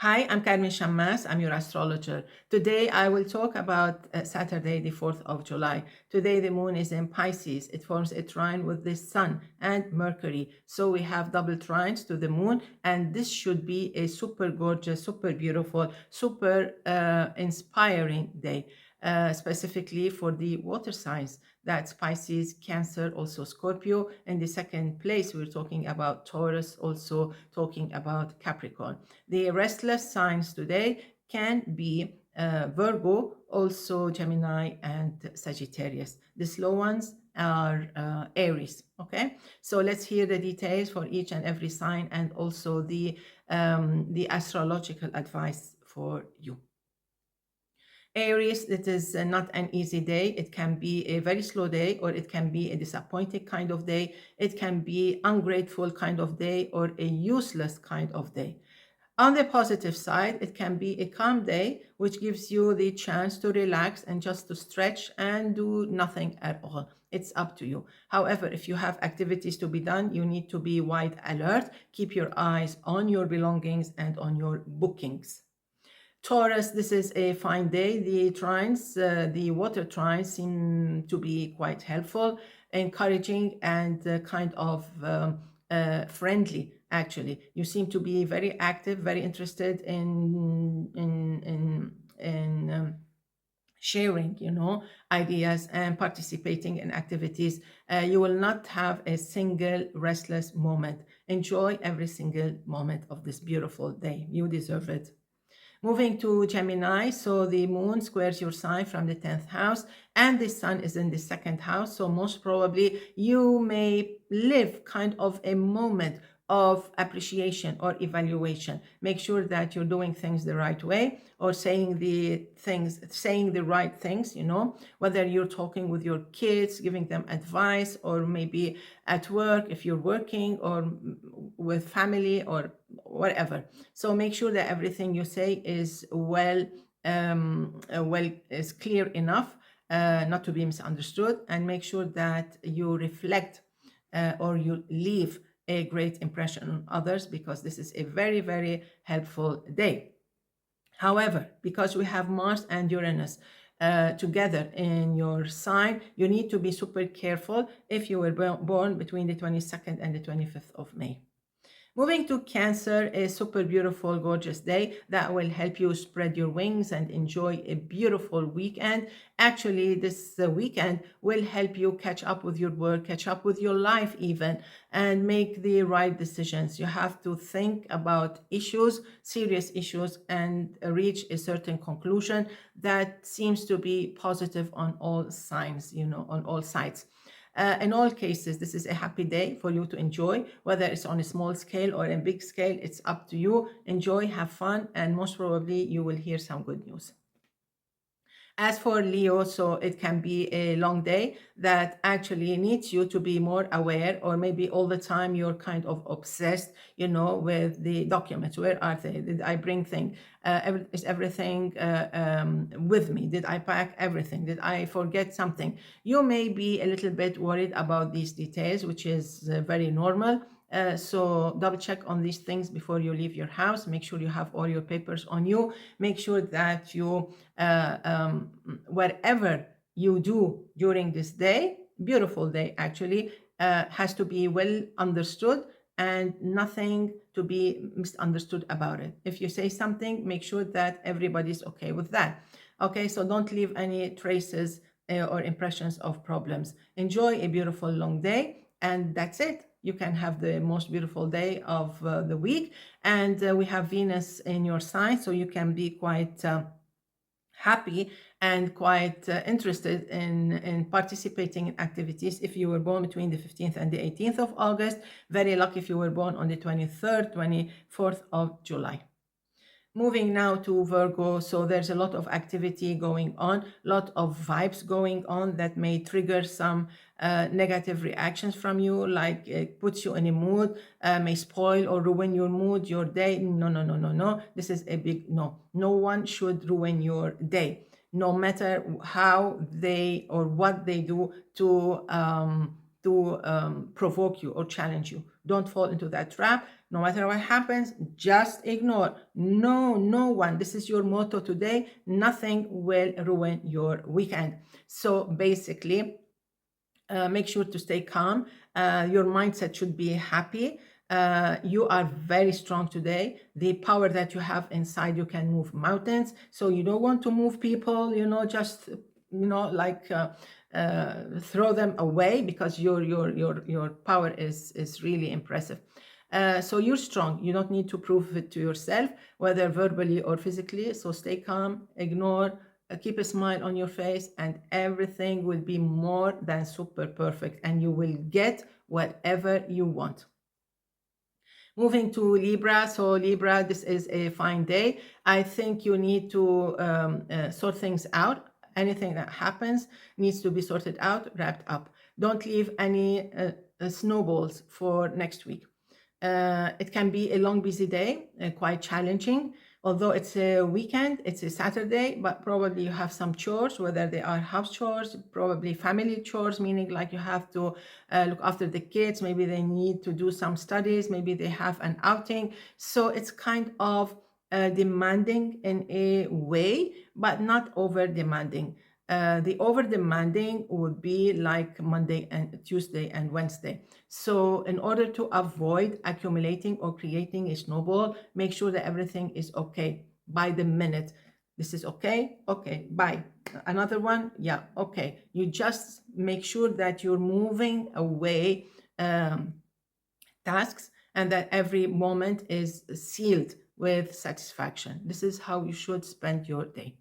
Hi, I'm Carmen Chammas. I'm your astrologer. Today I will talk about Saturday, the 4th of July. Today the moon is in Pisces. It forms a trine with the sun and Mercury. So we have double trines to the moon, and this should be a super gorgeous, super beautiful, super inspiring day. Specifically for the water signs. That's Pisces, Cancer, also Scorpio. In the second place, we're talking about Taurus, also talking about Capricorn. The restless signs today can be Virgo, also Gemini, and Sagittarius. The slow ones are Aries. Okay, so let's hear the details for each and every sign, and also the astrological advice for you. Aries, it is not an easy day. It can be a very slow day, or it can be a disappointing kind of day. It can be ungrateful kind of day, or a useless kind of day. On the positive side, it can be a calm day, which gives you the chance to relax and just to stretch and do nothing at all. It's up to you. However, if you have activities to be done, you need to be wide alert. Keep your eyes on your belongings and on your bookings. Taurus, this is a fine day. The trines, the water trines seem to be quite helpful, encouraging, and kind of friendly. Actually, you seem to be very active, very interested in sharing, ideas and participating in activities. You will not have a single restless moment. Enjoy every single moment of this beautiful day. You deserve it. Moving to Gemini, so the moon squares your sign from the 10th house, and the sun is in the second house. So most probably you may live kind of a moment of appreciation or evaluation. Make sure that you're doing things the right way, or saying the right things, whether you're talking with your kids, giving them advice, or maybe at work if you're working, or with family, or whatever. So make sure that everything you say is is clear enough, not to be misunderstood, and make sure that you reflect or you leave a great impression on others, because this is a very, very helpful day. However, because we have Mars and Uranus together in your sign, you need to be super careful if you were born between the 22nd and the 25th of May. Moving to Cancer, a super beautiful, gorgeous day that will help you spread your wings and enjoy a beautiful weekend. Actually, this weekend will help you catch up with your work, catch up with your life even, and make the right decisions. You have to think about issues, serious issues, and reach a certain conclusion that seems to be positive on all signs, on all sides. In all cases, this is a happy day for you to enjoy, whether it's on a small scale or a big scale. It's up to you. Enjoy, have fun, and most probably you will hear some good news. As for Leo, so it can be a long day that actually needs you to be more aware, or maybe all the time you're kind of obsessed, with the documents. Where are they? Did I bring things? Is everything with me? Did I pack everything? Did I forget something? You may be a little bit worried about these details, which is very normal. So double check on these things before you leave your house. Make sure you have all your papers on you. Make sure that you, whatever you do during this day, beautiful day actually, has to be well understood and nothing to be misunderstood about it. If you say something, make sure that everybody's okay with that. Okay, so don't leave any traces or impressions of problems. Enjoy a beautiful long day, and that's it. You can have the most beautiful day of the week. And we have Venus in your sign, so you can be quite happy and quite interested in participating in activities if you were born between the 15th and the 18th of August. Very lucky if you were born on the 23rd, 24th of July. Moving now to Virgo, so there's a lot of activity going on, lot of vibes going on that may trigger some negative reactions from you, like it puts you in a mood, may spoil or ruin your mood, your day. No, no, no, no, no. This is a big no. No one should ruin your day, no matter how they or what they do to provoke you or challenge you. Don't fall into that trap. No matter what happens, just ignore. No one. This is your motto today. Nothing will ruin your weekend. So basically, make sure to stay calm. Your mindset should be happy. You are very strong today. The power that you have inside, you can move mountains. So you don't want to move people, just like throw them away, because your power is really impressive. So you're strong. You don't need to prove it to yourself, whether verbally or physically. So stay calm, ignore, keep a smile on your face, and everything will be more than super perfect, and you will get whatever you want. Moving to Libra. So Libra, this is a fine day. I think you need to sort things out. Anything that happens needs to be sorted out, wrapped up. Don't leave any snowballs for next week. It can be a long, busy day, quite challenging. Although it's a weekend, it's a Saturday, but probably you have some chores, whether they are house chores, probably family chores, meaning like you have to look after the kids. Maybe they need to do some studies. Maybe they have an outing. So it's kind of demanding in a way, but not over demanding. The over demanding would be like Monday and Tuesday and Wednesday. So in order to avoid accumulating or creating a snowball, make sure that everything is okay by the minute. This is okay. Okay, bye. Another one. Yeah, okay. You just make sure that you're moving away tasks, and that every moment is sealed with satisfaction. This is how you should spend your day.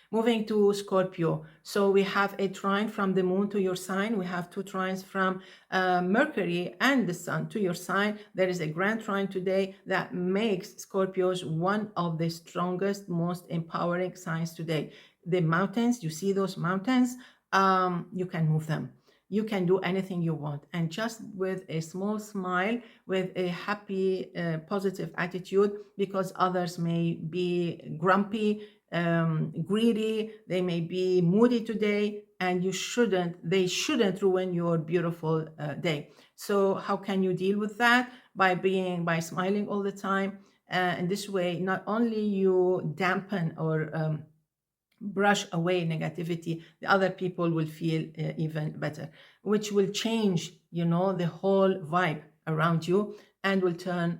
Moving to Scorpio. So we have a trine from the moon to your sign. We have two trines from Mercury and the sun to your sign. There is a grand trine today that makes Scorpios one of the strongest, most empowering signs today. The mountains, you see those mountains, you can move them. You can do anything you want. And just with a small smile, with a happy, positive attitude, because others may be grumpy, greedy, they may be moody today, and they shouldn't ruin your beautiful day. So how can you deal with that? By smiling all the time. In this way, not only you dampen or brush away negativity, the other people will feel even better, which will change, the whole vibe around you, and will turn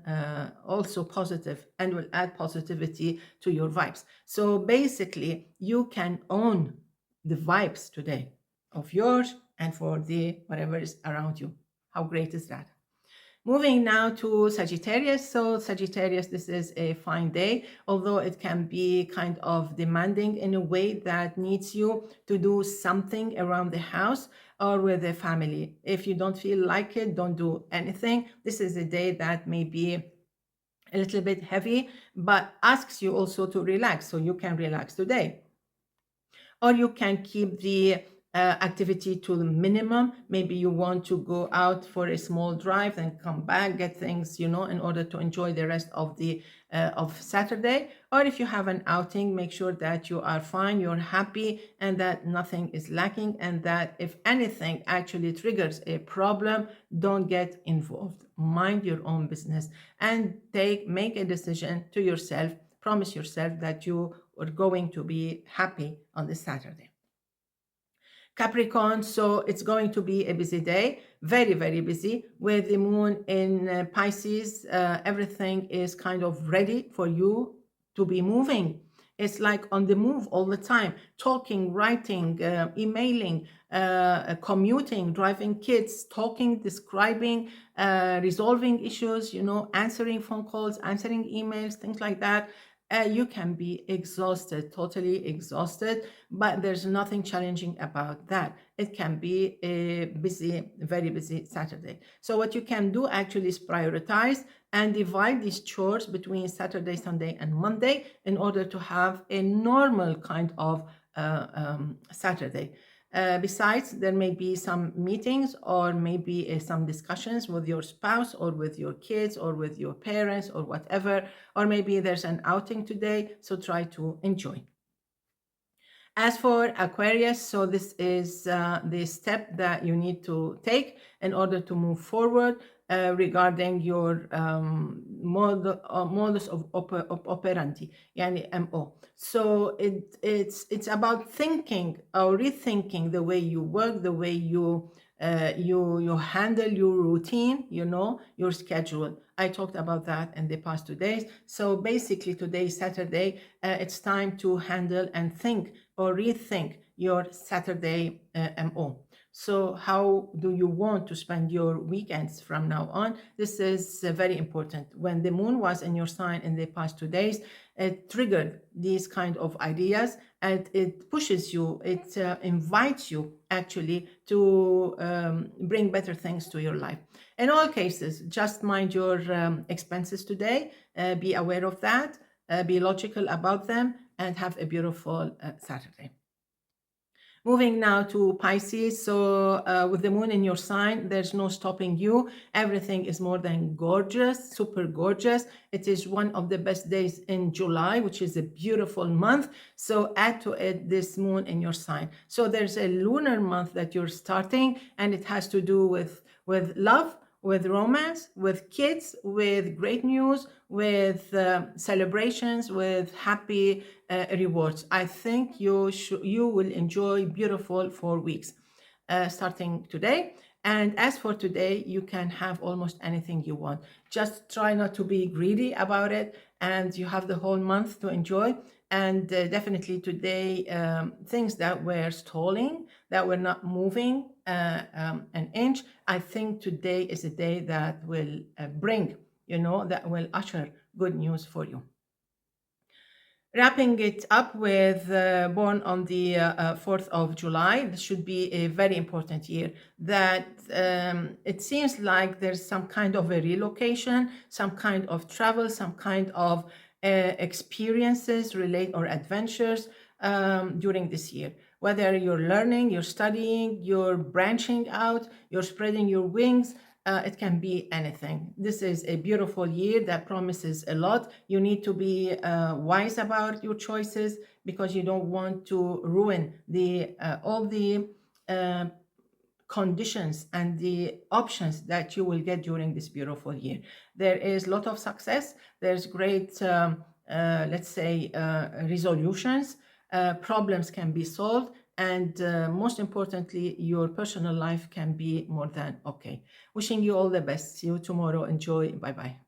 also positive, and will add positivity to your vibes. So basically, you can own the vibes today of yours and for the whatever is around you. How great is that? Moving now to Sagittarius. So Sagittarius, this is a fine day, although it can be kind of demanding in a way that needs you to do something around the house or with the family. If you don't feel like it, don't do anything. This is a day that may be a little bit heavy, but asks you also to relax. So you can relax today. Or you can keep the activity to the minimum. Maybe you want to go out for a small drive and come back, get things, in order to enjoy the rest of the of Saturday. Or if you have an outing, make sure that you are fine, you're happy, and that nothing is lacking, and that if anything actually triggers a problem, don't get involved. Mind your own business and make a decision to yourself. Promise yourself that you are going to be happy on this Saturday. Capricorn, so it's going to be a busy day, very, very busy. With the moon in Pisces, everything is kind of ready for you to be moving. It's like on the move all the time, talking, writing, emailing, commuting, driving kids, talking, describing, resolving issues, answering phone calls, answering emails, things like that. You can be exhausted, totally exhausted, but there's nothing challenging about that. It can be a busy, very busy Saturday. So what you can do actually is prioritize and divide these chores between Saturday, Sunday, and Monday in order to have a normal kind of Saturday. Besides, there may be some meetings or maybe some discussions with your spouse or with your kids or with your parents or whatever, or maybe there's an outing today, so try to enjoy. As for Aquarius, so this is the step that you need to take in order to move forward. regarding your modus of operandi, يعني MO. So it's about thinking or rethinking the way you work, the way you handle your routine, your schedule. I talked about that in the past 2 days. So basically today, Saturday, it's time to handle and think or rethink your Saturday MO. So how do you want to spend your weekends from now on? This is very important. When the moon was in your sign in the past 2 days, it triggered these kind of ideas, and it pushes you, it invites you actually to bring better things to your life. In all cases, just mind your expenses today, be aware of that, be logical about them, and have a beautiful Saturday. Moving now to Pisces. So with the moon in your sign, there's no stopping you. Everything is more than gorgeous, super gorgeous. It is one of the best days in July, which is a beautiful month. So add to it this moon in your sign. So there's a lunar month that you're starting, and it has to do with love, with romance, with kids, with great news, with celebrations, with happy rewards. I think you will enjoy beautiful 4 weeks starting today. And as for today, you can have almost anything you want. Just try not to be greedy about it, and you have the whole month to enjoy. And definitely today, things that were stalling, that were not moving an inch, I think today is a day that will bring, that will usher good news for you. Wrapping it up with born on the 4th of July, this should be a very important year. That it seems like there's some kind of a relocation, some kind of travel, some kind of experiences or adventures during this year. Whether you're learning, you're studying, you're branching out, you're spreading your wings, it can be anything. This is a beautiful year that promises a lot. You need to be wise about your choices, because you don't want to ruin all the conditions and the options that you will get during this beautiful year. There is a lot of success. There's great, let's say, resolutions. Problems can be solved. And most importantly, your personal life can be more than okay. Wishing you all the best. See you tomorrow. Enjoy. Bye-bye.